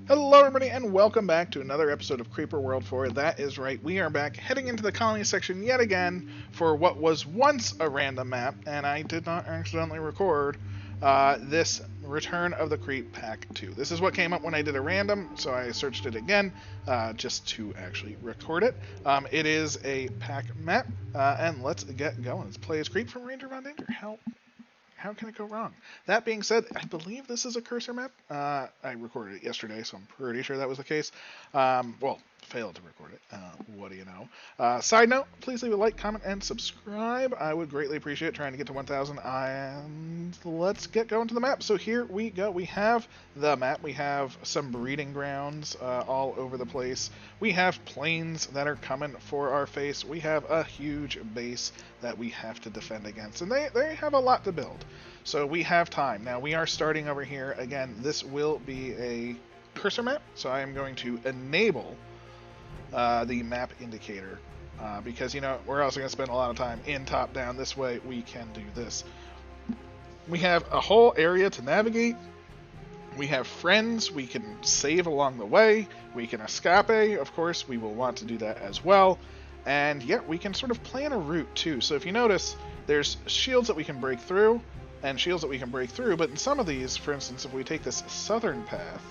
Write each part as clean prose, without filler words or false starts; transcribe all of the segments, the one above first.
Hello everybody and welcome back to another episode of Creeper World 4. That is right, we are back heading into the colony section yet again for what was once a random map, and I did not accidentally record this Return of the Creep Pack 2. This is what came up when I did a random, so I searched it again just to actually record it. It is a pack map, and let's get going. Let's play as Creep from Ranger Von Danger. How can it go wrong? That being said, I believe this is a cursor map. I recorded it yesterday, so I'm pretty sure that was the case. Well, failed to record it. What do you know? Side note, please leave a like, comment, and subscribe. I would greatly appreciate trying to get to 1,000. And let's get going to the map. So here we go. We have the map. We have some breeding grounds all over the place. We have planes that are coming for our face. We have a huge base that we have to defend against. And they have a lot to build. So we have time. Now we are starting over here. Again, this will be a cursor map. So I am going to enable the map indicator because, you know, we're also going to spend a lot of time in top-down. This way we can do this. We have a whole area to navigate. We have friends we can save along the way. We can escape. Of course, we will want to do that as well. And yeah, we can sort of plan a route too. So if you notice, there's shields that we can break through and shields that we can break through. But in some of these, for instance, if we take this southern path,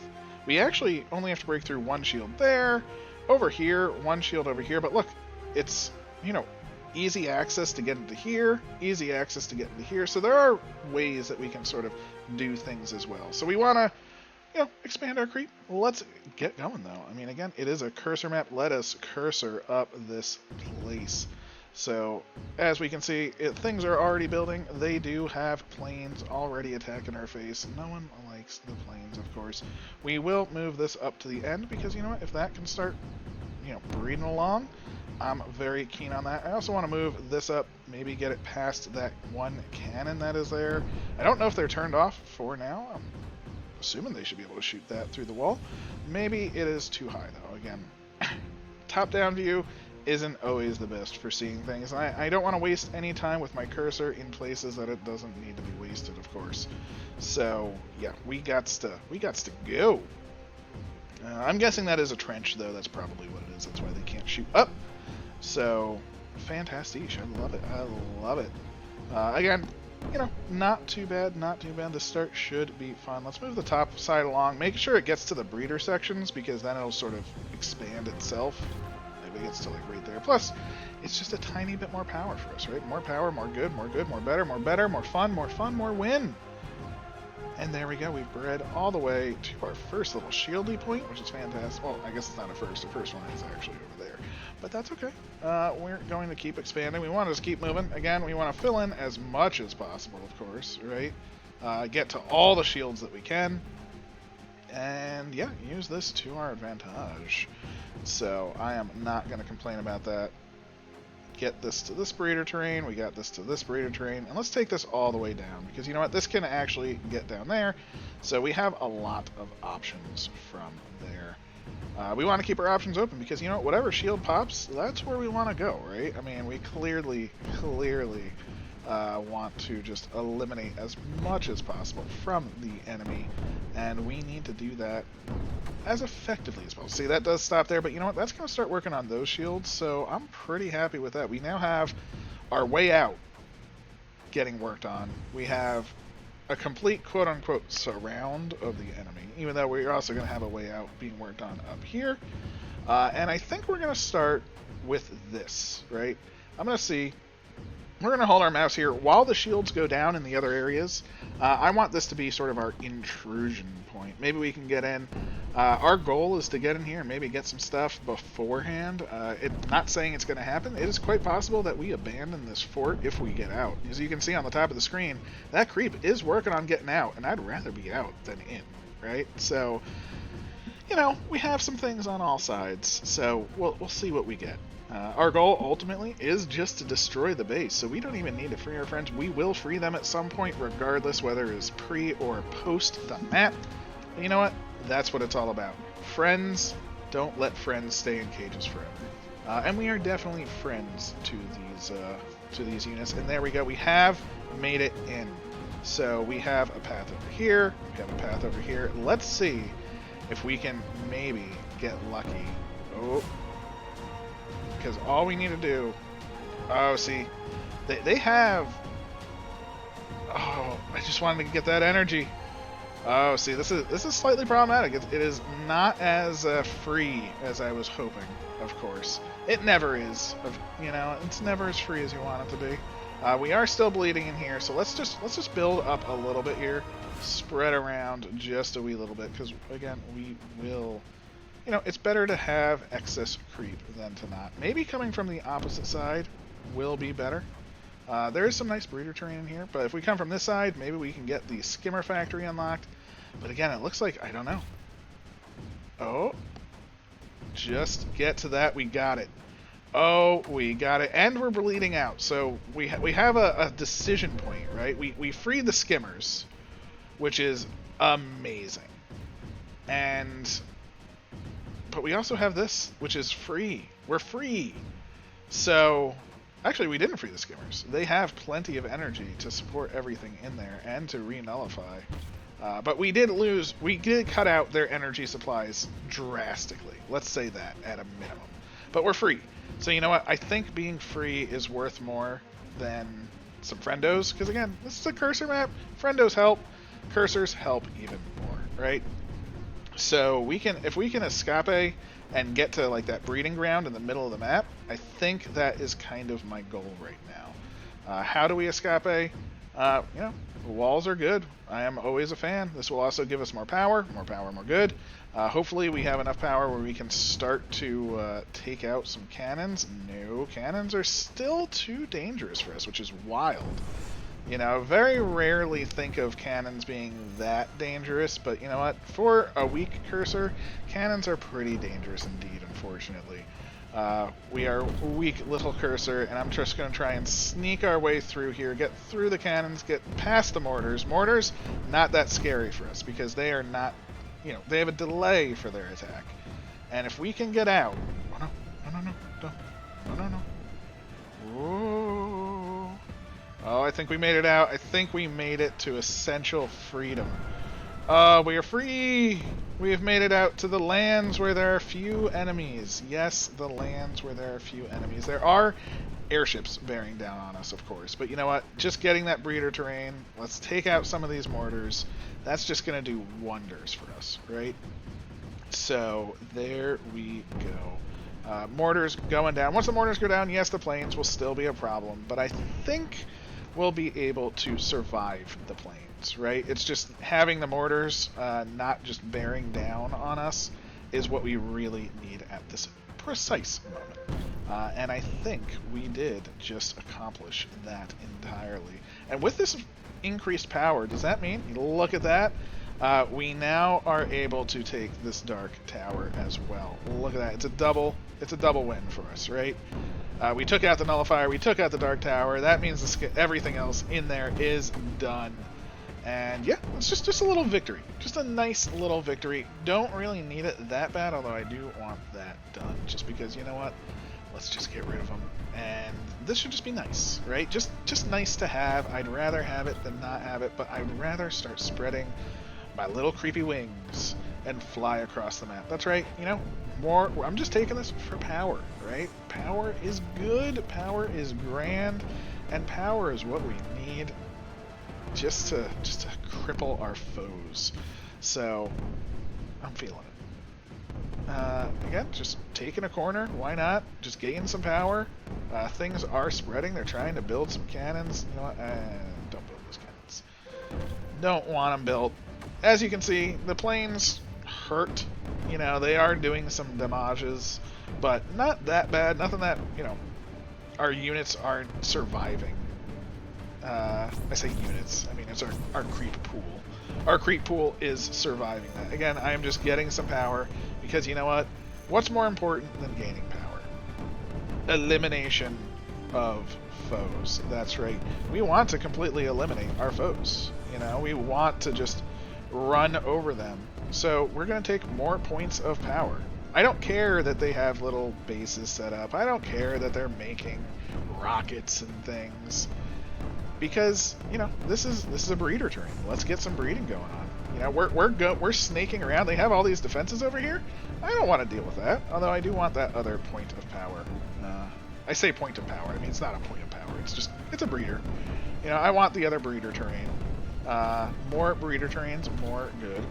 we actually only have to break through one shield there. Over here, one shield over here, but look, it's, you know, easy access to get into here, easy access to get into here, so there are ways that we can sort of do things as well. So we want to, you know, expand our creep. Let's get going, though. I mean, again, it is a cursor map. Let us cursor up this place. So, as we can see, things are already building. They do have planes already attacking our face. No one likes the planes, of course. We will move this up to the end because, you know what, if that can start, you know, breeding along, I'm very keen on that. I also want to move this up, maybe get it past that one cannon that is there. I don't know if they're turned off for now. I'm assuming they should be able to shoot that through the wall. Maybe it is too high, though. Again, top-down view isn't always the best for seeing things. I don't want to waste any time with my cursor in places that it doesn't need to be wasted, of course. So yeah, we got to go. I'm guessing that is a trench, though. That's probably what it is. That's why they can't shoot up. So fantastic! I love it. I love it. Again, you know, not too bad. Not too bad. The start should be fun. Let's move the top side along. Make sure it gets to the breeder sections because then it'll sort of expand itself. Maybe it gets to like right there. Plus, it's just a tiny bit more power for us, right? More power, more good, more better, more fun, more win. And there we go. We've bred all the way to our first little shieldy point, which is fantastic. Well, I guess it's not a first. The first one is actually over there. But that's okay. We're going to keep expanding. We want to just keep moving. Again, we want to fill in as much as possible, of course, right? Get to all the shields that we can. And yeah, use this to our advantage. So I am not going to complain about that. Get this to this breeder terrain, we got this to this breeder terrain, and let's take this all the way down, because you know what, this can actually get down there, so we have a lot of options from there. We want to keep our options open, because you know what, whatever shield pops, that's where we want to go, right? I mean, we clearly want to just eliminate as much as possible from the enemy, and we need to do that as effectively as possible. See, that does stop there, but you know what? That's going to start working on those shields, so I'm pretty happy with that. We now have our way out getting worked on. We have a complete quote-unquote surround of the enemy, even though we're also going to have a way out being worked on up here. And I think we're going to start with this, right? I'm going to see. We're going to hold our mouse here while the shields go down in the other areas. I want this to be sort of our intrusion point. Maybe we can get in. Our goal is to get in here and maybe get some stuff beforehand. Not saying it's going to happen. It is quite possible that we abandon this fort if we get out. As you can see on the top of the screen, that creep is working on getting out, and I'd rather be out than in, right? So, you know, we have some things on all sides, so we'll see what we get. Our goal, ultimately, is just to destroy the base, so we don't even need to free our friends. We will free them at some point, regardless whether it's pre or post the map. But you know what? That's what it's all about. Friends, don't let friends stay in cages forever. And we are definitely friends to these units. And there we go. We have made it in. So we have a path over here. We have a path over here. Let's see if we can maybe get lucky. Oh, because all we need to do... Oh, see, they have... Oh, I just wanted to get that energy. Oh, see, this is slightly problematic. It is not as free as I was hoping, of course. It never is. You know, it's never as free as you want it to be. We are still bleeding in here, so let's just build up a little bit here. Spread around just a wee little bit, because, again, we will... You know, it's better to have excess creep than to not. Maybe coming from the opposite side will be better. There is some nice breeder terrain in here, but if we come from this side, maybe we can get the skimmer factory unlocked. But again, it looks like, I don't know. Oh, just get to that. We got it. Oh, we got it. And we're bleeding out. So we have a decision point, right? We freed the skimmers, which is amazing. But we also have this, which is free. We're free. So... Actually, we didn't free the skimmers. They have plenty of energy to support everything in there and to re-nullify. But we did cut out their energy supplies drastically. Let's say that at a minimum. But we're free. So you know what? I think being free is worth more than some friendos. Because again, this is a cursor map. Friendos help. Cursors help even more, right? So if we can escape and get to like that breeding ground in the middle of the map, I think that is kind of my goal right now. How do we escape? You know, walls are good. I am always a fan. This will also give us more power, more good. Hopefully we have enough power where we can start to take out some cannons. No, cannons are still too dangerous for us, which is wild. You know, very rarely think of cannons being that dangerous, but you know what? For a weak cursor, cannons are pretty dangerous indeed, unfortunately. We are a weak little cursor, and I'm just going to try and sneak our way through here, get through the cannons, get past the mortars. Mortars, not that scary for us, because they are not, you know, they have a delay for their attack. And if we can get out... Oh, no. Whoa. Oh, I think we made it out. I think we made it to essential freedom. We are free! We have made it out to the lands where there are few enemies. Yes, the lands where there are few enemies. There are airships bearing down on us, of course. But you know what? Just getting that breeder terrain, let's take out some of these mortars. That's just going to do wonders for us, right? So, there we go. Mortars going down. Once the mortars go down, yes, the planes will still be a problem. But I think we'll be able to survive the planes, right? It's just having the mortars not just bearing down on us is what we really need at this precise moment. And I think we did just accomplish that entirely. And with this increased power, does that mean, look at that, we now are able to take this dark tower as well. Look at that. It's a double win for us, right? We took out the nullifier, we took out the dark tower. That means everything else in there is done. And yeah, it's just a little victory. Just a nice little victory. Don't really need it that bad, although I do want that done. Just because, you know what? Let's just get rid of them. And this should just be nice, right? Just nice to have. I'd rather have it than not have it, but I'd rather start spreading my little creepy wings and fly across the map. That's right, you know, I'm just taking this for power, right? Power is good, power is grand, and power is what we need just to cripple our foes. So I'm feeling it. Again, just taking a corner, why not? Just gain some power. Things are spreading. They're trying to build some cannons. You know what? Don't build those cannons. Don't want them built. As you can see, the planes hurt. You know, they are doing some damages, but not that bad. Nothing that, you know, our units aren't surviving. I say units. I mean, it's our creep pool. Our creep pool is surviving that. Again, I am just getting some power because, you know what? What's more important than gaining power? Elimination of foes. That's right. We want to completely eliminate our foes. You know, we want to just run over them. So we're going to take more points of power. I don't care that they have little bases set up. I don't care that they're making rockets and things. Because, you know, this is a breeder terrain. Let's get some breeding going on. You know, we're snaking around. They have all these defenses over here. I don't want to deal with that. Although I do want that other point of power. I say point of power. I mean, it's not a point of power. It's a breeder. You know, I want the other breeder terrain. More breeder terrains, more good,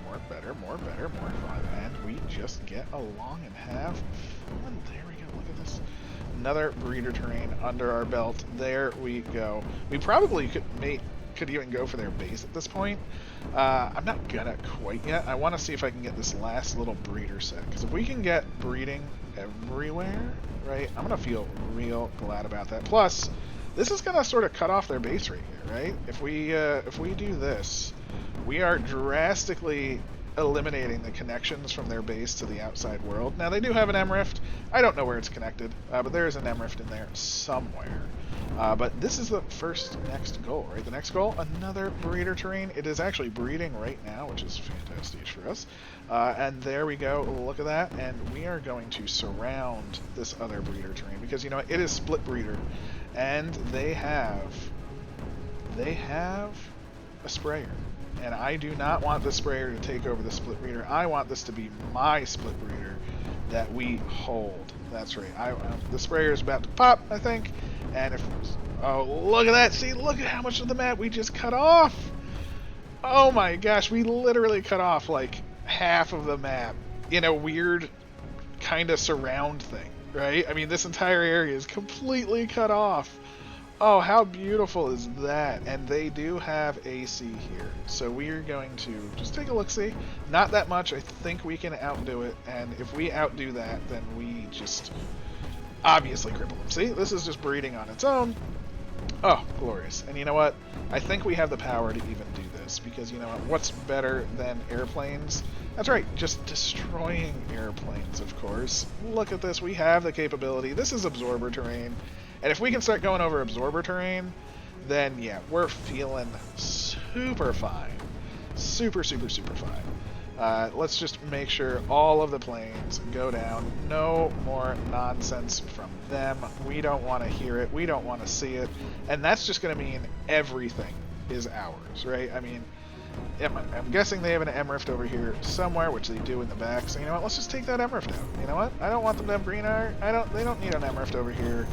more better, more fun. And we just get along and have fun. There we go. Look at this. Another breeder terrain under our belt. There we go. We probably could even go for their base at this point. I'm not gonna quite yet. I want to see if I can get this last little breeder set, because if we can get breeding everywhere, right, I'm gonna feel real glad about that. Plus, this is gonna sort of cut off their base right here, right? If we do this, we are drastically eliminating the connections from their base to the outside world. Now, they do have an M rift. I don't know where it's connected, but there is an M rift in there somewhere. But this is the next goal, right? The next goal, another breeder terrain. It is actually breeding right now, which is fantastic for us. And there we go. Look at that. And we are going to surround this other breeder terrain because, you know, it is split breeder. And they have a sprayer. And I do not want the sprayer to take over the split breeder. I want this to be my split breeder that we hold. That's right. The sprayer is about to pop, I think. And oh, look at that. See, look at how much of the map we just cut off. Oh my gosh, we literally cut off like half of the map in a weird kind of surround thing, right? I mean, this entire area is completely cut off. Oh, how beautiful is that? And they do have AC here. So we are going to just take a look-see. Not that much. I think we can outdo it. And if we outdo that, then we just obviously cripple them. See, this is just breeding on its own. Oh, glorious. And you know what? I think we have the power to even do this. Because, you know what? What's better than airplanes? That's right. Just destroying airplanes, of course. Look at this. We have the capability. This is absorber terrain. And if we can start going over absorber terrain, then yeah, we're feeling super fine. Super fine. Let's just make sure all of the planes go down. No more nonsense from them. We don't want to hear it. We don't want to see it. And that's just going to mean everything is ours, right? I mean, I'm guessing they have an M rift over here somewhere, which they do in the back. So you know what? Let's just take that M rift out. You know what? I don't want them to have green art. They don't need an M rift over here.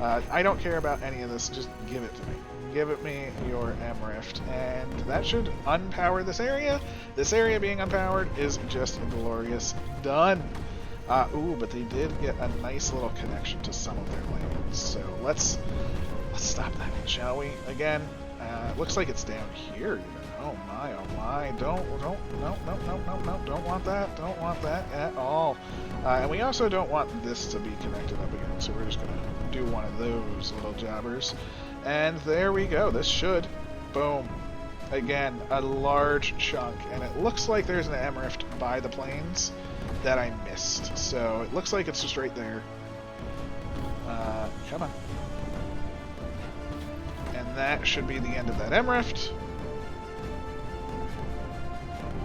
I don't care about any of this. Just give it to me. Give it me your M rift, and that should unpower this area. This area being unpowered is just glorious. Done. Ooh, but they did get a nice little connection to some of their lands. So let's stop that, shall we? Again, looks like it's down here even. Oh my, don't want that, don't want that at all. And we also don't want this to be connected up again, so we're just gonna do one of those little jobbers. And there we go. This should, boom, again, a large chunk. And it looks like there's an M rift by the plains that I missed. So it looks like it's just right there. Come on. And that should be the end of that M rift.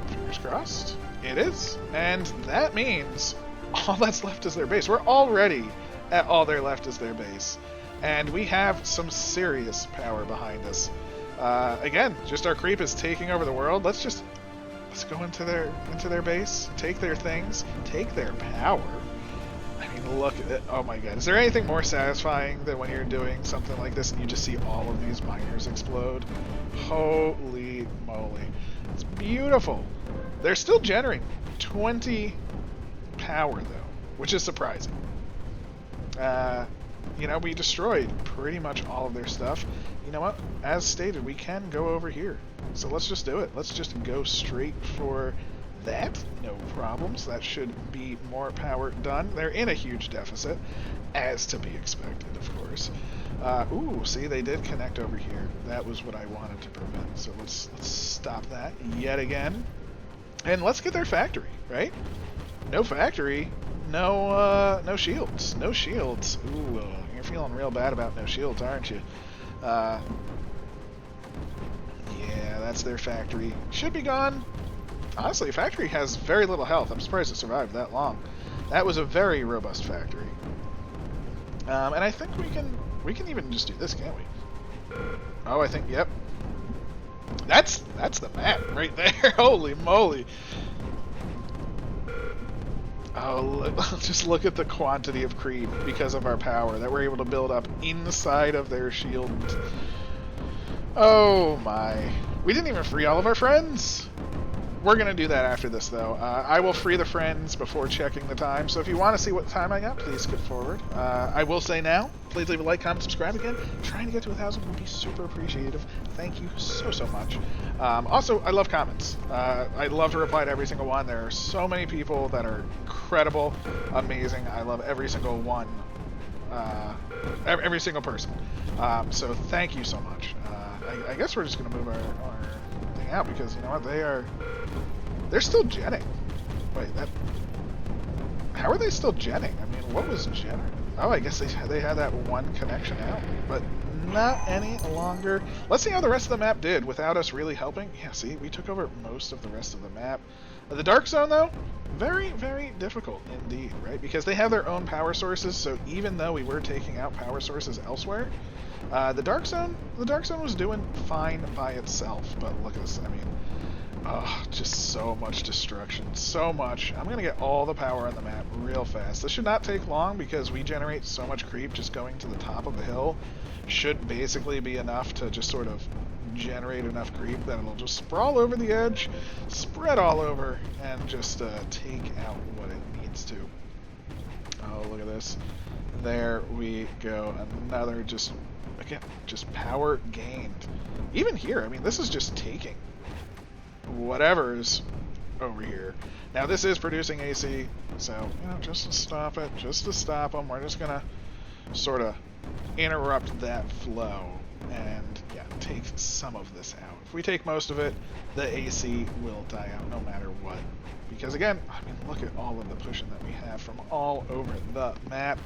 Fingers crossed. It is. And that means all that's left is their base. We're already at all there left is their base. And we have some serious power behind us. Again, just our creep is taking over the world. Let's go into their base, take their things, take their power. I mean, look at it. Oh my god. Is there anything more satisfying than when you're doing something like this and you just see all of these miners explode? Holy moly. It's beautiful. They're still generating 20 power though, which is surprising. You know, we destroyed pretty much all of their stuff. You know what? As stated, we can go over here. So let's just do it. Let's just go straight for that. No problems. That should be more power done. They're in a huge deficit, as to be expected, of course. Ooh, see, they did connect over here. That was what I wanted to prevent. So let's stop that yet again. And let's get their factory, right? No factory. No shields. No shields. Ooh, you're feeling real bad about no shields, aren't you? Yeah, that's their factory. Should be gone. Honestly, factory has very little health. I'm surprised it survived that long. That was a very robust factory. And I think we can even just do this, can't we? Oh, I think, yep. That's the map right there. Holy moly. Oh, just look at the quantity of creep because of our power that we're able to build up inside of their shield. Oh my. We didn't even free all of our friends. We're going to do that after this, though. I will free the friends before checking the time, so if you want to see what time I got, please skip forward. I will say now, please leave a like, comment, subscribe again. Trying to get to 1,000 would be super appreciative. Thank you so much. Also, I love comments. I love to reply to every single one. There are so many people that are incredible, amazing. I love every single one, every single person. So thank you so much. I guess we're just going to move our thing out because, you know what, they're still genning. Wait, how are they still genning? I mean, what was generating? Oh, I guess they had that one connection out, but not any longer. Let's see how the rest of the map did without us really helping. Yeah, see, we took over most of the rest of the map. The Dark Zone, though, very, very difficult indeed, right? Because they have their own power sources, so even though we were taking out power sources elsewhere, the Dark Zone was doing fine by itself. But look at this. I mean, oh, just so much destruction, so much. I'm gonna get all the power on the map real fast. This should not take long because we generate so much creep. Just going to the top of the hill should basically be enough to just sort of generate enough creep that it'll just sprawl over the edge, spread all over, and just take out what it needs to. Oh, look at this. There we go. Another just power gained. Even here, I mean, this is just taking whatever's over here. Now, this is producing AC, so, you know, just to stop it, just to stop them, we're just gonna sort of interrupt that flow and, yeah, take some of this out. If we take most of it, the AC will die out no matter what. Because, again, I mean, look at all of the pushing that we have from all over the map.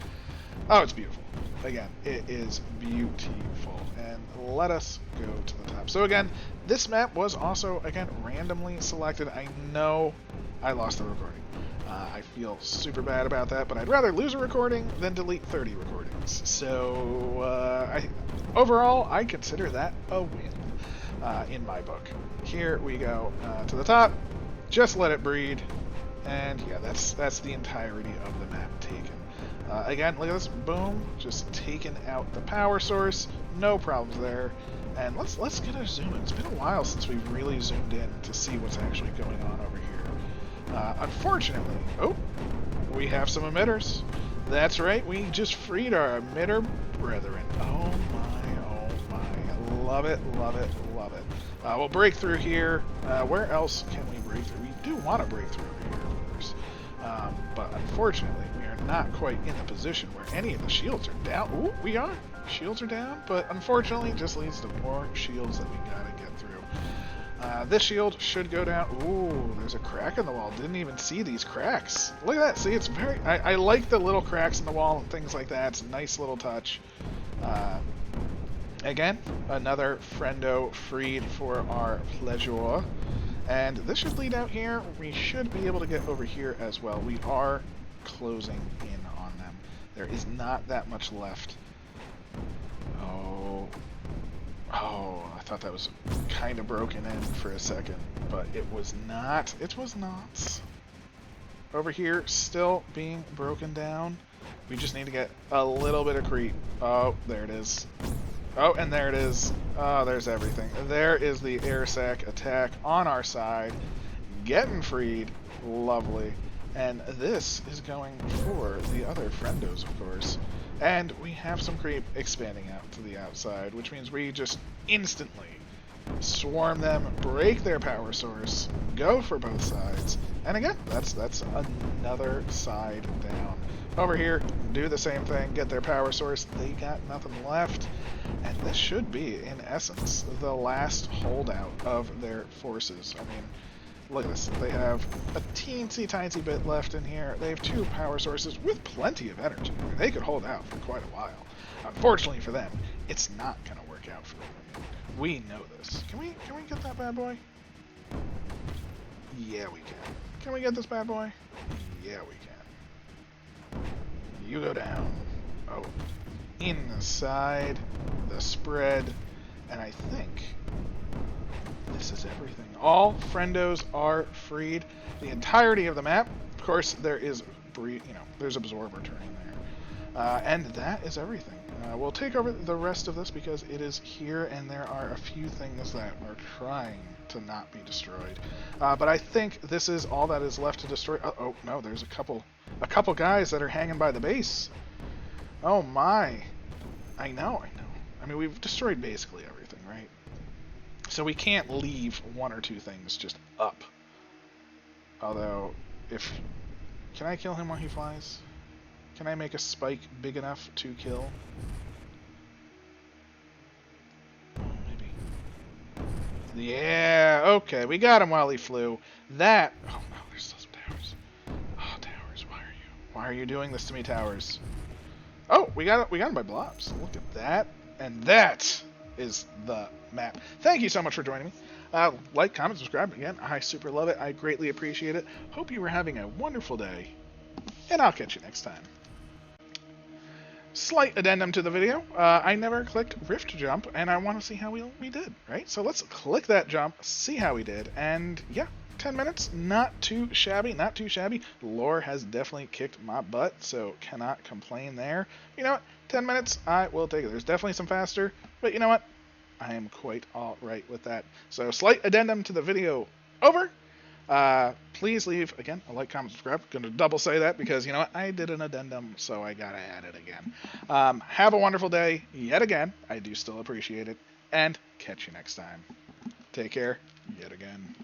Oh, it's beautiful. Again, it is beautiful. And let us go to the top. So again, this map was also, again, randomly selected. I know I lost the recording. I feel super bad about that, but I'd rather lose a recording than delete 30 recordings. So overall, I consider that a win in my book. Here we go to the top. Just let it breed. And yeah, that's the entirety of the map taken. Again, look at this, boom, just taking out the power source, no problems there. And let's get a zoom in. It's been a while since we've really zoomed in to see what's actually going on over here. Unfortunately, oh, we have some emitters. That's right, we just freed our emitter brethren. Oh my, love it, love it, love it. We'll break through here. Where else can we break through? We do want to break through over here, of course. But unfortunately, we are not quite in the position where any of the shields are down. Ooh, we are. Shields are down, but unfortunately, it just leads to more shields that we gotta get through. This shield should go down. Ooh, there's a crack in the wall. Didn't even see these cracks. Look at that. See, it's very... I like the little cracks in the wall and things like that. It's a nice little touch. Again, another friendo freed for our pleasure. And this should lead out here. We should be able to get over here as well. We are closing in on them. There is not that much left. Oh, I thought that was kind of broken in for a second, but it was not. It was not. Over here, still being broken down. We just need to get a little bit of creep. Oh, there it is. Oh, and there it is. Oh, there's everything. There is the air sac attack on our side. Getting freed. Lovely. And this is going for the other friendos, of course. And we have some creep expanding out to the outside, which means we just instantly swarm them, break their power source, go for both sides. And again, that's another side down. Over here, do the same thing, get their power source. They got nothing left. And this should be, in essence, the last holdout of their forces. I mean, look at this. They have a teensy-tiny bit left in here. They have 2 power sources with plenty of energy. I mean, they could hold out for quite a while. Unfortunately for them, it's not going to work out for them. We know this. Can we get that bad boy? Yeah, we can. Can we get this bad boy? Yeah, we can. You go down. Oh. Inside the spread. And I think this is everything. All friendos are freed. The entirety of the map. Of course, there is, there's absorber turning there. And that is everything. We'll take over the rest of this because it is here, and there are a few things that are trying to not be destroyed. But I think this is all that is left to destroy. Oh no, there's a couple guys that are hanging by the base. Oh my! I know. I mean, we've destroyed basically everything, right? So we can't leave one or two things just up. Although, can I kill him while he flies? Can I make a spike big enough to kill? Oh, maybe. Yeah, okay, we got him while he flew. That... Oh no, there's still some towers. Oh, towers, why are you doing this to me, towers? Oh, we got him by blobs. Look at that. And that is the map. Thank you so much for joining me. Like, comment, subscribe. Again, I super love it. I greatly appreciate it. Hope you were having a wonderful day. And I'll catch you next time. Slight addendum to the video. I never clicked Rift Jump, and I want to see how we did, right? So let's click that jump, see how we did, and yeah, 10 minutes, not too shabby, not too shabby. Lore has definitely kicked my butt, so cannot complain there. You know what? 10 minutes, I will take it. There's definitely some faster, but you know what? I am quite alright with that. So slight addendum to the video over. Please leave, again, a like, comment, subscribe. I'm going to double say that because, you know what, I did an addendum, so I got to add it again. Have a wonderful day, yet again. I do still appreciate it, and catch you next time. Take care, yet again.